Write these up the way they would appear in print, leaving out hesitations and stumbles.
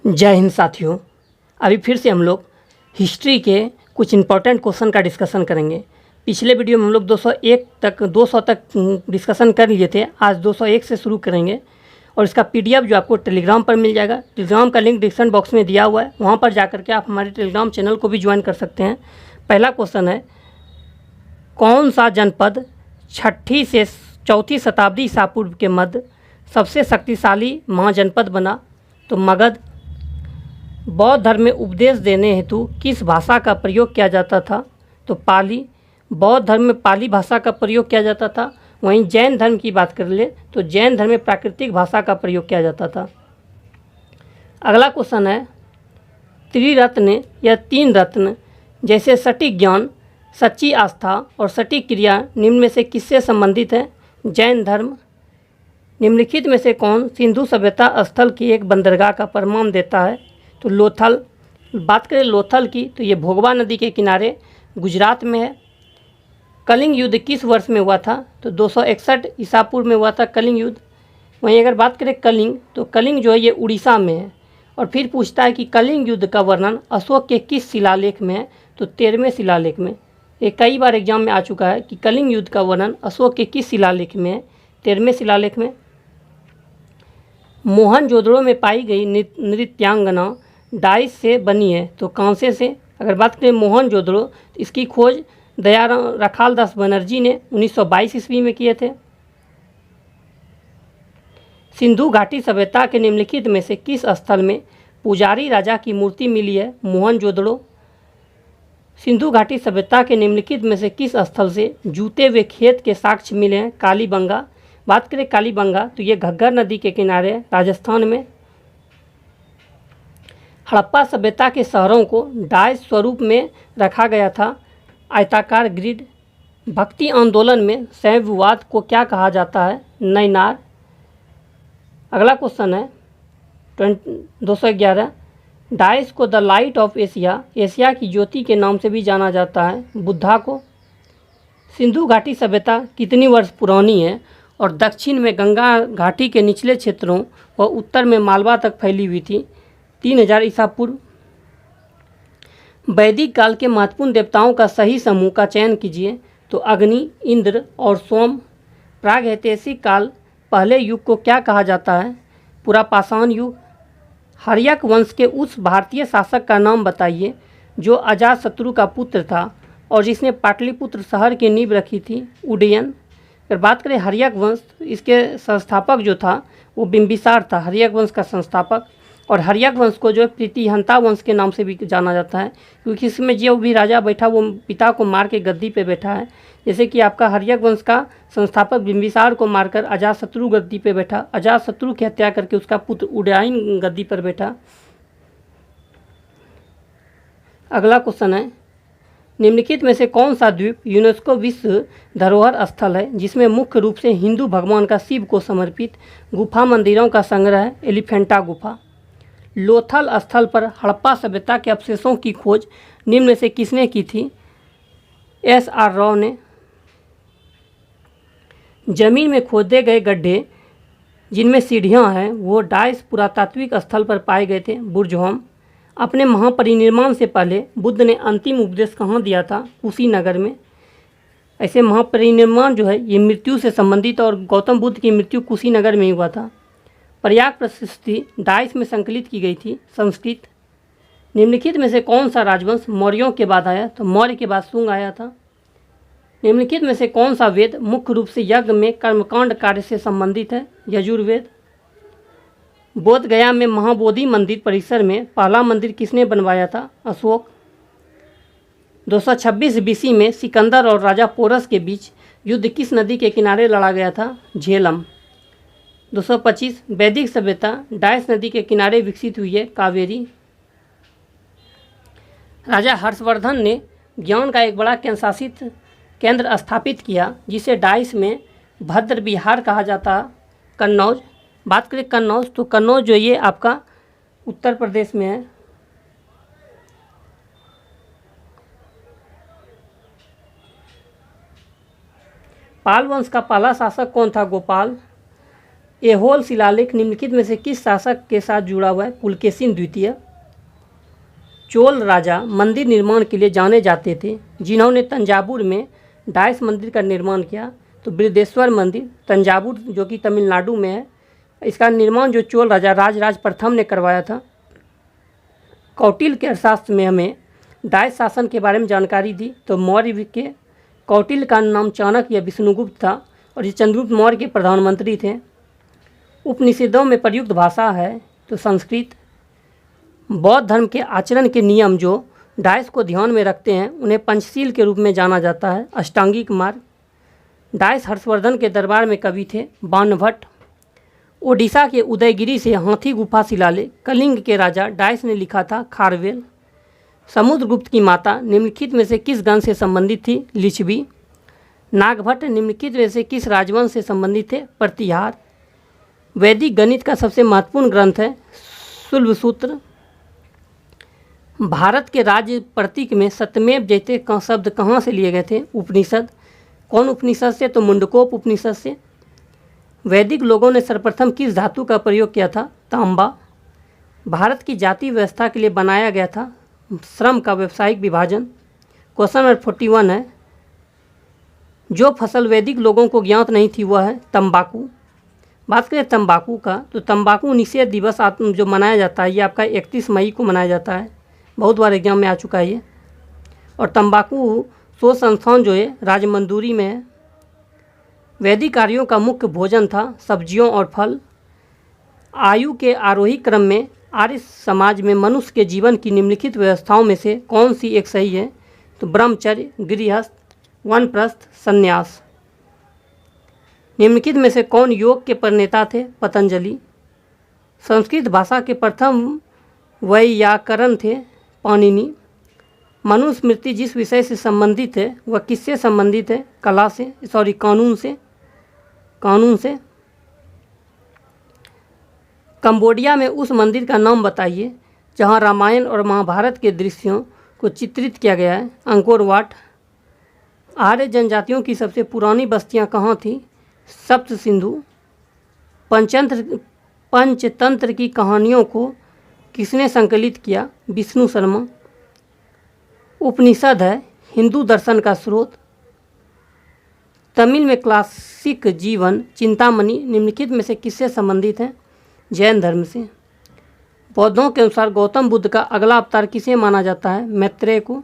जय हिंद साथियों। अभी फिर से हम लोग हिस्ट्री के कुछ इम्पोर्टेंट क्वेश्चन का डिस्कशन करेंगे। पिछले वीडियो में हम लोग 200 तक डिस्कशन कर लिए थे। आज 201 से शुरू करेंगे और इसका पीडीएफ जो आपको टेलीग्राम पर मिल जाएगा। टेलीग्राम का लिंक डिस्क्रिप्शन बॉक्स में दिया हुआ है, वहाँ पर जा करके आप हमारे टेलीग्राम चैनल को भी ज्वाइन कर सकते हैं। पहला क्वेश्चन है, कौन सा जनपद 6ठी से 4ठी शताब्दी ईसा पूर्व के मध्य सबसे शक्तिशाली महाजनपद बना? तो मगध। बौद्ध धर्म में उपदेश देने हेतु किस भाषा का प्रयोग किया जाता था? तो पाली। बौद्ध धर्म में पाली भाषा का प्रयोग किया जाता था। वहीं जैन धर्म की बात कर ले तो जैन धर्म में प्राकृतिक भाषा का प्रयोग किया जाता था। अगला क्वेश्चन है, त्रिरत्न या 3 रत्न जैसे सटीक ज्ञान, सच्ची आस्था और सटीक क्रिया निम्न में से किससे संबंधित है? जैन धर्म। निम्नलिखित में से कौन सिंधु सभ्यता स्थल की एक बंदरगाह का प्रमाण देता है? तो लोथल। बात करें लोथल की तो ये भोगवा नदी के किनारे गुजरात में है। कलिंग युद्ध किस वर्ष में हुआ था? तो 261 ईसा पूर्व में हुआ था कलिंग युद्ध। वहीं अगर बात करें कलिंग, तो कलिंग जो है ये उड़ीसा में है। और फिर पूछता है कि कलिंग युद्ध का वर्णन अशोक के किस शिलालेख में है? तो 13वें शिलालेख में। ये कई बार एग्जाम में आ चुका है कि कलिंग युद्ध का वर्णन अशोक के किस शिलालेख में है? 13वें शिलालेख में। मोहनजोदड़ो में पाई गई नृत्यांगना डाइस से बनी है, तो कांसे से। अगर बात करें मोहनजोदड़ो, तो इसकी खोज दयाराम रखालदास बनर्जी ने 1922 ईस्वी में किए थे। सिंधु घाटी सभ्यता के निम्नलिखित में से किस स्थल में पुजारी राजा की मूर्ति मिली है? मोहनजोदड़ो। सिंधु घाटी सभ्यता के निम्नलिखित में से किस स्थल से जूते हुए खेत के साक्ष्य मिले हैं? कालीबंगा। बात करें कालीबंगा तो ये घग्गर नदी के किनारे है, राजस्थान में। हड़प्पा सभ्यता के शहरों को डाइस स्वरूप में रखा गया था, आयताकार ग्रिड। भक्ति आंदोलन में शैववाद को क्या कहा जाता है? नैनार। अगला क्वेश्चन है 211, डाइस को the light of Asia, Asia की ज्योति के नाम से भी जाना जाता है, बुद्धा को। सिंधु घाटी सभ्यता कितनी वर्ष पुरानी है और दक्षिण में गंगा घाटी के निचले क्षेत्रों व उत्तर में मालवा तक फैली हुई थी? 3000 ईसा पूर्व। वैदिक काल के महत्वपूर्ण देवताओं का सही समूह का चयन कीजिए। तो अग्नि, इंद्र और सोम। प्रागैतिहासिक काल पहले युग को क्या कहा जाता है? पुरापाषाण युग। हर्यक वंश के उस भारतीय शासक का नाम बताइए जो अजातशत्रु का पुत्र था और जिसने पाटलिपुत्र शहर की नींव रखी थी? उदयन। अगर बात करें हर्यक वंश, इसके संस्थापक जो था वो बिंबिसार था, हर्यक वंश का संस्थापक। और हर्यक वंश को जो है प्रीतिहंता वंश के नाम से भी जाना जाता है, क्योंकि इसमें जो भी राजा बैठा वो पिता को मार के गद्दी पे बैठा है। जैसे कि आपका हर्यक वंश का संस्थापक बिंबिसार को मारकर अजातशत्रु गद्दी पे बैठा, अजातशत्रु की हत्या करके उसका पुत्र उदयन गद्दी पर बैठा। अगला क्वेश्चन है, निम्नलिखित में से कौन सा द्वीप यूनेस्को विश्व धरोहर स्थल है जिसमें मुख्य रूप से हिंदू भगवान का शिव को समर्पित गुफा मंदिरों का संग्रह है? एलिफेंटा गुफा। लोथल स्थल पर हड़प्पा सभ्यता के अवशेषों की खोज निम्न में से किसने की थी? SR राव ने। जमीन में खोदे गए गड्ढे जिनमें सीढ़ियां हैं वो डाइस पुरातात्विक स्थल पर पाए गए थे, बुर्जहोम। अपने महापरिनिर्वाण से पहले बुद्ध ने अंतिम उपदेश कहाँ दिया था? कुशीनगर में। ऐसे महापरिनिर्वाण जो है ये मृत्यु से संबंधित, और गौतम बुद्ध की मृत्यु कुशीनगर में ही हुआ था। प्रयाग प्रशस्ति डाइस में संकलित की गई थी, संस्कृत। निम्नलिखित में से कौन सा राजवंश मौर्यों के बाद आया? तो मौर्य के बाद शुंग आया था। निम्नलिखित में से कौन सा वेद मुख्य रूप से यज्ञ में कर्मकांड कार्य से संबंधित है? यजुर्वेद। बोध गया में महाबोधि मंदिर परिसर में पहला मंदिर किसने बनवाया था? अशोक। 226 BC में सिकंदर और राजा पोरस के बीच युद्ध किस नदी के किनारे लड़ा गया था? झेलम। 225 वैदिक सभ्यता डाइस नदी के किनारे विकसित हुई है, कावेरी। राजा हर्षवर्धन ने ज्ञान का एक बड़ा केंद्रशासित केंद्र स्थापित किया जिसे डाइस में भद्र विहार कहा जाता। कन्नौज। बात करें कन्नौज तो कन्नौज जो ये आपका उत्तर प्रदेश में है। पाल वंश का पहला शासक कौन था? गोपाल। एहोल शिलालेख निम्नलिखित में से किस शासक के साथ जुड़ा हुआ है? पुलकेशिन द्वितीय। चोल राजा मंदिर निर्माण के लिए जाने जाते थे जिन्होंने तंजावुर में डायस मंदिर का निर्माण किया। तो बृहदेश्वर मंदिर तंजावुर जो कि तमिलनाडु में है, इसका निर्माण जो चोल राजा राजराज प्रथम ने करवाया था। कौटिल्य के अर्थशास्त्र में हमें डायस शासन के बारे में जानकारी दी। तो मौर्य के कौटिल्य का नाम चाणक्य या विष्णुगुप्त था और ये चंद्रगुप्त मौर्य के प्रधानमंत्री थे। उपनिषदों में प्रयुक्त भाषा है तो संस्कृत। बौद्ध धर्म के आचरण के नियम जो डायस को ध्यान में रखते हैं उन्हें पंचशील के रूप में जाना जाता है। अष्टांगिक मार्ग। डायस हर्षवर्धन के दरबार में कवि थे। बाणभट्ट। ओडिशा के उदयगिरी से हाथी गुफा शिलालेख कलिंग के राजा डायस ने लिखा था। खारवेल। समुद्रगुप्त की माता निम्नलिखित में से किस गण से संबंधित थी? लिच्छवी। नागभट्ट निम्नलिखित में से किस राजवंश से संबंधित थे? प्रतिहार। वैदिक गणित का सबसे महत्वपूर्ण ग्रंथ है शुल्बसूत्र। भारत के राज्य प्रतीक में सत्यमेव जयते का शब्द कहाँ से लिए गए थे? उपनिषद। कौन उपनिषद से? तो मुंडकोप उपनिषद से। वैदिक लोगों ने सर्वप्रथम किस धातु का प्रयोग किया था? तांबा। भारत की जाति व्यवस्था के लिए बनाया गया था श्रम का व्यावसायिक विभाजन। क्वेश्चन नंबर 41 है, जो फसल वैदिक लोगों को ज्ञात नहीं थी वह है तंबाकू। बात करें तंबाकू का तो तंबाकू निषेध दिवस जो मनाया जाता है ये आपका 31 मई को मनाया जाता है। बहुत बार एग्जाम में आ चुका है ये। और तंबाकू शोध संस्थान जो है राजमंदूरी में है। वैदिक आर्यों का मुख्य भोजन था सब्जियों और फल। आयु के आरोही क्रम में आर्य समाज में मनुष्य के जीवन की निम्नलिखित व्यवस्थाओं में से कौन सी एक सही है? तो ब्रह्मचर्य, गृहस्थ, वानप्रस्थ, संन्यास। निम्नलिखित में से कौन योग के प्रणेता थे? पतंजलि। संस्कृत भाषा के प्रथम वैयाकरण थे? पाणिनि। मनु स्मृति जिस विषय से संबंधित है वह किससे संबंधित है? कला से, कानून से। कंबोडिया में उस मंदिर का नाम बताइए जहां रामायण और महाभारत के दृश्यों को चित्रित किया गया है। Angkor Wat. आर्य जनजातियों की सबसे पुरानी बस्तियां कहाँ थी? सप्त सिंधु। पंचतंत्र की कहानियों को किसने संकलित किया? विष्णु शर्मा। उपनिषद है हिंदू दर्शन का स्रोत। तमिल में क्लासिक जीवन चिंतामणि निम्नलिखित में से किससे संबंधित है? जैन धर्म से। बौद्धों के अनुसार गौतम बुद्ध का अगला अवतार किसे माना जाता है? मैत्रेय को।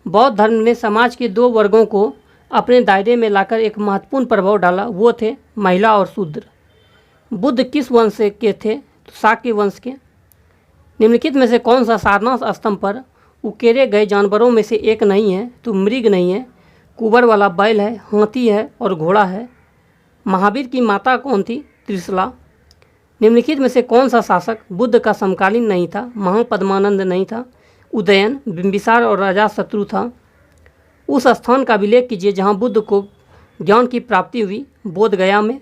बौद्ध धर्म ने समाज के दो वर्गों को अपने दायरे में लाकर एक महत्वपूर्ण प्रभाव डाला, वो थे महिला और शूद्र। बुद्ध किस वंश के थे? तो शाक्य वंश के। निम्नलिखित में से कौन सा सारनाथ स्तंभ पर उकेरे गए जानवरों में से एक नहीं है? तो मृग नहीं है, कुबर वाला बैल है, हाथी है और घोड़ा है। महावीर की माता कौन थी? त्रिशला। निम्नलिखित में से कौन सा शासक बुद्ध का समकालीन नहीं था? महापद्मानंद नहीं था, उदयन, बिंबिसार और अजातशत्रु था। उस स्थान का अभिलेख कीजिए जहाँ बुद्ध को ज्ञान की प्राप्ति हुई। बोध गया में।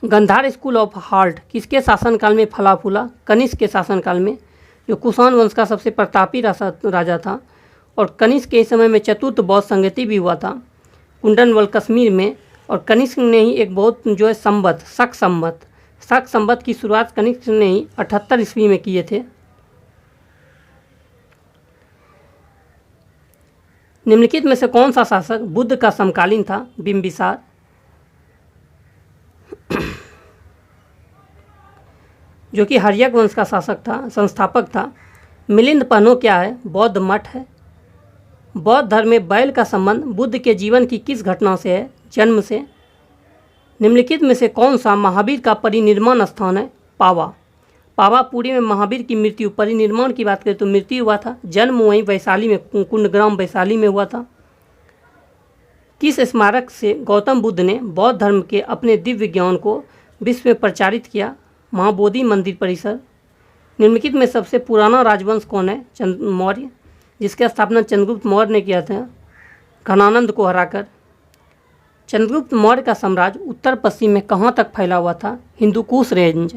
गंधार स्कूल ऑफ हार्ट किसके शासनकाल में फला फूला? कनिष्क के शासनकाल में, जो कुषाण वंश का सबसे प्रतापी राजा था। और कनिष्क के समय में चतुर्थ बौद्ध संगति भी हुआ था कुंडनवल कश्मीर में। और कनिष्क ने ही एक बहुत जो है शक संवत की शुरुआत कनिष्क ने ही 78 ईस्वी में किए थे। निम्नलिखित में से कौन सा शासक बुद्ध का समकालीन था? बिंबिसार। जो कि हर्यक वंश का शासक था, संस्थापक था। मिलिंद पन्हो क्या है? बौद्ध मठ है। बौद्ध धर्म में बैल का संबंध बुद्ध के जीवन की किस घटना से है? जन्म से। निम्नलिखित में से कौन सा महावीर का परिनिर्माण स्थान है? पावा। पावापुरी में महावीर की मृत्यु, परिनिर्माण की बात करें तो मृत्यु हुआ था। जन्म वहीं वैशाली में, कुंडग्राम वैशाली में हुआ था। किस स्मारक से गौतम बुद्ध ने बौद्ध धर्म के अपने दिव्य ज्ञान को विश्व में प्रचारित किया? महाबोधि मंदिर परिसर। निम्नलिखित में सबसे पुराना राजवंश कौन है? मौर्य, जिसकी स्थापना चंद्रगुप्त मौर्य ने किया था घनानंद को हराकर। चंद्रगुप्त मौर्य का साम्राज्य उत्तर पश्चिम में कहाँ तक फैला हुआ था? हिंदुकुश रेंज।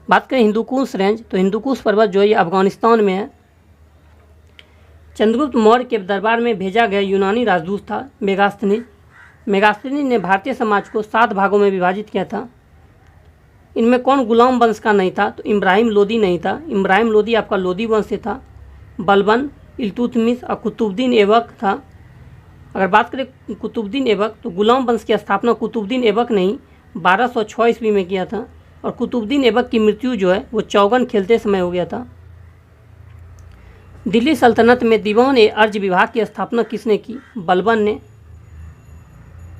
बात करें हिंदुकुश रेंज तो हिंदुकुश पर्वत जो है अफगानिस्तान में है। चंद्रगुप्त मौर्य के दरबार में भेजा गया यूनानी राजदूत था मेगास्थनीज। मेगास्थनी ने भारतीय समाज को 7 भागों में विभाजित किया था। इनमें कौन गुलाम वंश का नहीं था? तो इब्राहिम लोदी नहीं था। इब्राहिम लोदी आपका लोदी वंश से था। बलबन, इल्तुतमिश और कुतुबुद्दीन ऐबक था। अगर बात करें कुतुबुद्दीन ऐबक, तो गुलाम वंश की स्थापना कुतुबुद्दीन ऐबक ने 1206 ईस्वी में किया था और कुतुबुद्दीन ऐबक की मृत्यु जो है वो चौगन खेलते समय हो गया था। दिल्ली सल्तनत में दीवान ए अर्ज विभाग की स्थापना किसने की? बलबन ने।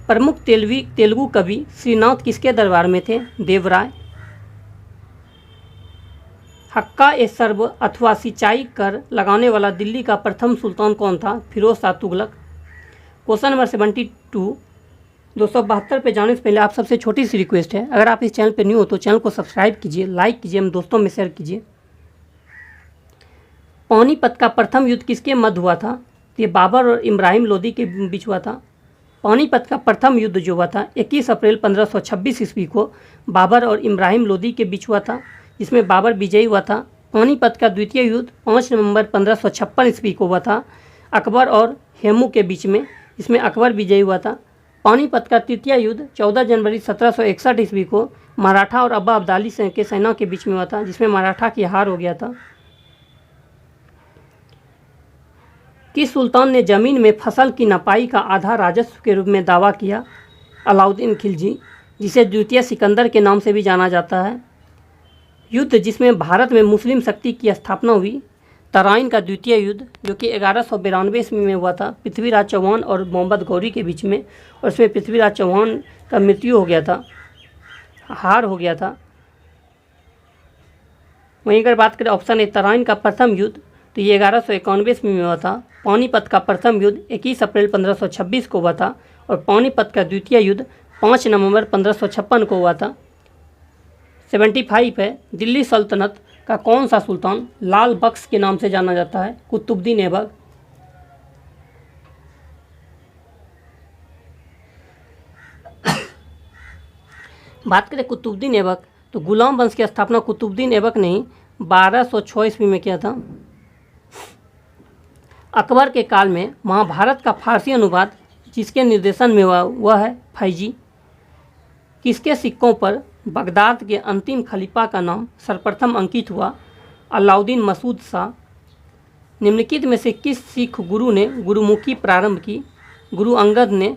प्रमुख तेलुगु कवि श्रीनाथ किसके दरबार में थे? देवराय। हक्का ए सर्ब अथवा सिंचाई कर लगाने वाला दिल्ली का प्रथम सुल्तान कौन था? फिरोज शाह तुगलक। क्वेश्चन नंबर 72 272 पे जाने से पहले आप सबसे छोटी सी रिक्वेस्ट है, अगर आप इस चैनल पे न्यू हो तो चैनल को सब्सक्राइब कीजिए, लाइक कीजिए, हम दोस्तों में शेयर कीजिए। पानीपत का प्रथम युद्ध किसके मध्य हुआ था? ये बाबर और इब्राहिम लोदी के बीच हुआ था। पानीपत का प्रथम युद्ध जो हुआ था 21 अप्रैल 1526 ईस्वी को बाबर और इब्राहिम लोदी के बीच हुआ था, जिसमें बाबर विजयी हुआ था। पानीपत का द्वितीय युद्ध 5 नवंबर 1556 ईस्वी को हुआ था अकबर और हेमू के बीच में, जिसमें अकबर विजयी हुआ था। पानीपत का तृतीय युद्ध 14 जनवरी 1761 ईस्वी को मराठा और अब्बा अब्दाली के सेना के बीच में हुआ था, जिसमें मराठा की हार हो गया था। किस सुल्तान ने जमीन में फसल की नपाई का आधा राजस्व के रूप में दावा किया? अलाउद्दीन खिलजी, जिसे द्वितीय सिकंदर के नाम से भी जाना जाता है। युद्ध जिसमें भारत में मुस्लिम शक्ति की स्थापना हुई, तराइन का द्वितीय युद्ध, जो कि 1192 ईस्वी में हुआ था पृथ्वीराज चौहान और मोहम्मद गौरी के बीच में, और इसमें पृथ्वीराज चौहान का मृत्यु हो गया था, हार हो गया था। वहीं अगर बात करें ऑप्शन ए तराइन का प्रथम युद्ध, तो ये 1191 ईस्वी में हुआ था। पानीपत का प्रथम युद्ध 21 अप्रैल 1526 को हुआ था और पानीपत का द्वितीय युद्ध 5 नवंबर 1556 को हुआ था। 75 है, दिल्ली सल्तनत का कौन सा सुल्तान लाल बख्श के नाम से जाना जाता है? कुतुबुद्दीन ऐबक। बात करें कुतुबुद्दीन ऐबक, तो गुलाम वंश की स्थापना कुतुबुद्दीन ऐबक ने 1206 ईस्वी में किया था। अकबर के काल में महाभारत का फारसी अनुवाद जिसके निर्देशन में हुआ वह है फैजी। किसके सिक्कों पर बगदाद के अंतिम खलीफा का नाम सर्वप्रथम अंकित हुआ? अलाउद्दीन मसूद शाह। निम्नलिखित में से किस सिख गुरु ने गुरुमुखी प्रारंभ की? गुरु अंगद ने।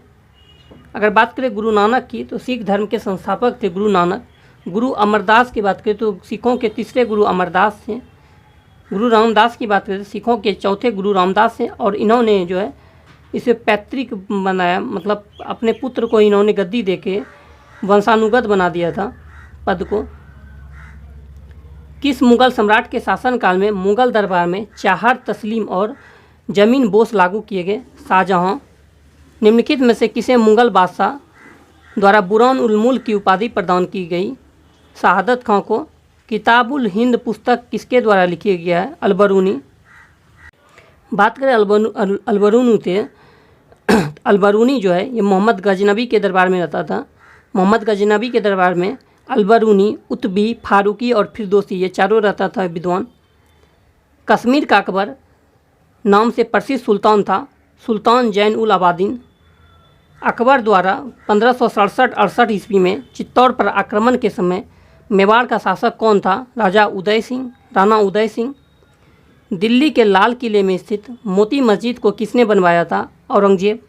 अगर बात करें गुरु नानक की, तो सिख धर्म के संस्थापक थे गुरु नानक। गुरु अमरदास की बात करें तो सिखों के तीसरे गुरु अमरदास थे। गुरु रामदास की बात करें तो सिखों के चौथे गुरु रामदास हैं, और इन्होंने जो है इसे पैतृक बनाया, मतलब अपने पुत्र को इन्होंने गद्दी देके वंशानुगत बना दिया था पद को। किस मुगल सम्राट के शासनकाल में मुगल दरबार में चाहर तस्लीम और जमीन बोस लागू किए गए? शाहजहां। निम्नलिखित में से किसे मुगल बादशाह द्वारा बुरहान उल मुल्क की उपाधि प्रदान की गई? शहादत खां को। किताबुल हिंद पुस्तक किसके द्वारा लिखी गया है? अलबरूनी। बात करें अलबरूनी थे, अलबरूनी जो है ये मोहम्मद गजनबी के दरबार में रहता था। मोहम्मद गजनबी के दरबार में अलबरूनी, उतबी, फारूकी और फिरदौसी ये चारों रहता था विद्वान। कश्मीर का अकबर नाम से प्रसिद्ध सुल्तान था सुल्तान जैन उल आबादीन। अकबर द्वारा 1567-68 ईस्वी में चित्तौड़ पर आक्रमण के समय मेवाड़ का शासक कौन था? राजा उदय सिंह, राणा उदय सिंह। दिल्ली के लाल किले में स्थित मोती मस्जिद को किसने बनवाया था? औरंगजेब।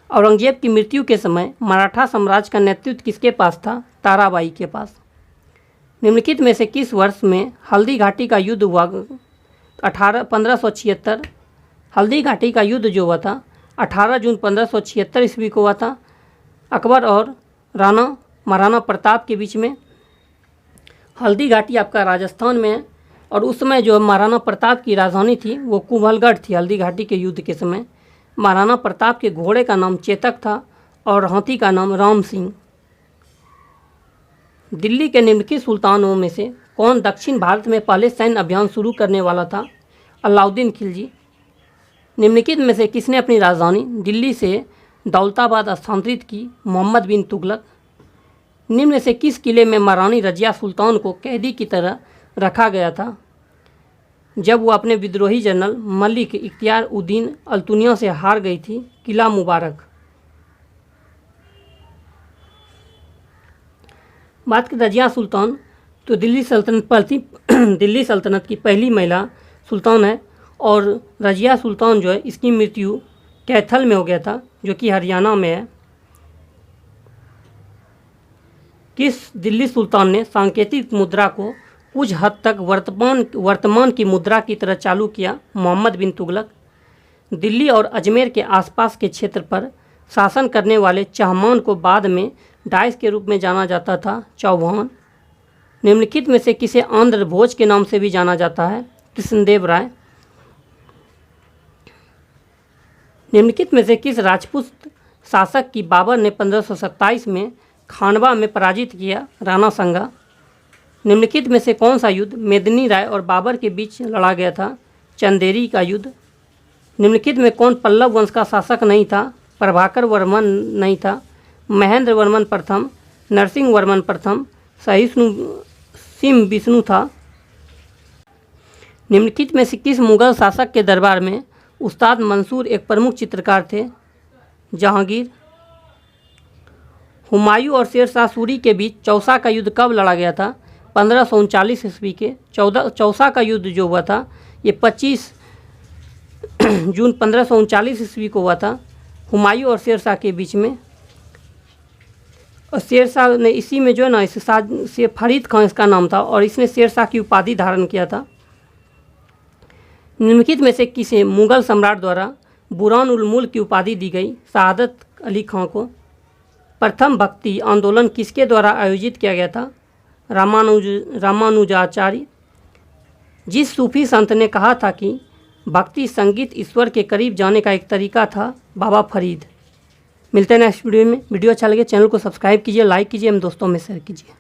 औरंगजेब की मृत्यु के समय मराठा साम्राज्य का नेतृत्व किसके पास था? ताराबाई के पास। निम्नलिखित में से किस वर्ष में हल्दी घाटी का युद्ध हुआ? 1576। हल्दी घाटी का युद्ध जो हुआ था 18 जून 1576 ईस्वी को हुआ था अकबर और महाराणा प्रताप के बीच में। हल्दी घाटी आपका राजस्थान में है, और उस समय जो महाराणा प्रताप की राजधानी थी वो कुंभलगढ़ थी। हल्दी घाटी के युद्ध के समय महाराणा प्रताप के घोड़े का नाम चेतक था और हाथी का नाम राम सिंह। दिल्ली के निम्नलिखित सुल्तानों में से कौन दक्षिण भारत में पहले सैन्य अभियान शुरू करने वाला था? अलाउद्दीन खिलजी। निम्नलिखित में से किसने अपनी राजधानी दिल्ली से दौलताबाद स्थानांतरित की? मोहम्मद बिन तुगलक। निम्न में से किस किले में महारानी रजिया सुल्तान को कैदी की तरह रखा गया था जब वो अपने विद्रोही जनरल मलिक इख्तियार उद्दीन अल्तुनिया से हार गई थी? किला मुबारक। बात करें रज़िया सुल्तान, तो दिल्ली सल्तनत की पहली महिला सुल्तान है। और रज़िया सुल्तान जो है इसकी मृत्यु कैथल में हो गया था, जो कि हरियाणा में है। किस दिल्ली सुल्तान ने सांकेतिक मुद्रा को कुछ हद तक वर्तमान की मुद्रा की तरह चालू किया? मोहम्मद बिन तुगलक। दिल्ली और अजमेर के आसपास के क्षेत्र पर शासन करने वाले चहमान को बाद में डाइस के रूप में जाना जाता था? चौहान। निम्नलिखित में से किसे आंध्र भोज के नाम से भी जाना जाता है? कृष्णदेव राय। निम्नलिखित में से किस राजपूत शासक की बाबर ने 1527 में खानवा में पराजित किया? राणा संगा। निम्नलिखित में से कौन सा युद्ध मेदिनी राय और बाबर के बीच लड़ा गया था? चंदेरी का युद्ध। निम्नलिखित में कौन पल्लव वंश का शासक नहीं था? प्रभाकर वर्मन नहीं था, महेंद्र वर्मन प्रथम, नरसिंह वर्मन प्रथम, सहिष्णु विष्णु था। निम्नलिखित में से किस मुगल शासक के दरबार में उस्ताद मंसूर एक प्रमुख चित्रकार थे? जहांगीर। हुमायूं और शेर शाह सूरी के बीच चौसा का युद्ध कब लड़ा गया था? 1539 ईस्वी के। चौसा का युद्ध जो हुआ था ये 25 जून 1539 ईस्वी को हुआ था, हुमायूं और शेर शाह के बीच में। और शेर शाह ने इसी में जो है ना, इसे फरीद खान इसका नाम था, और इसने शेर शाह की उपाधि धारण किया था। निम्नलिखित में से किसे मुगल सम्राट द्वारा बुरहान उल मुल्क की उपाधि दी गई? शहादत अली खां को। प्रथम भक्ति आंदोलन किसके द्वारा आयोजित किया गया था? रामानुजाचार्य। जिस सूफी संत ने कहा था कि भक्ति संगीत ईश्वर के करीब जाने का एक तरीका था? बाबा फरीद। मिलते हैं नेक्स्ट वीडियो में। वीडियो अच्छा लगे चैनल को सब्सक्राइब कीजिए, लाइक कीजिए एवं दोस्तों में शेयर कीजिए।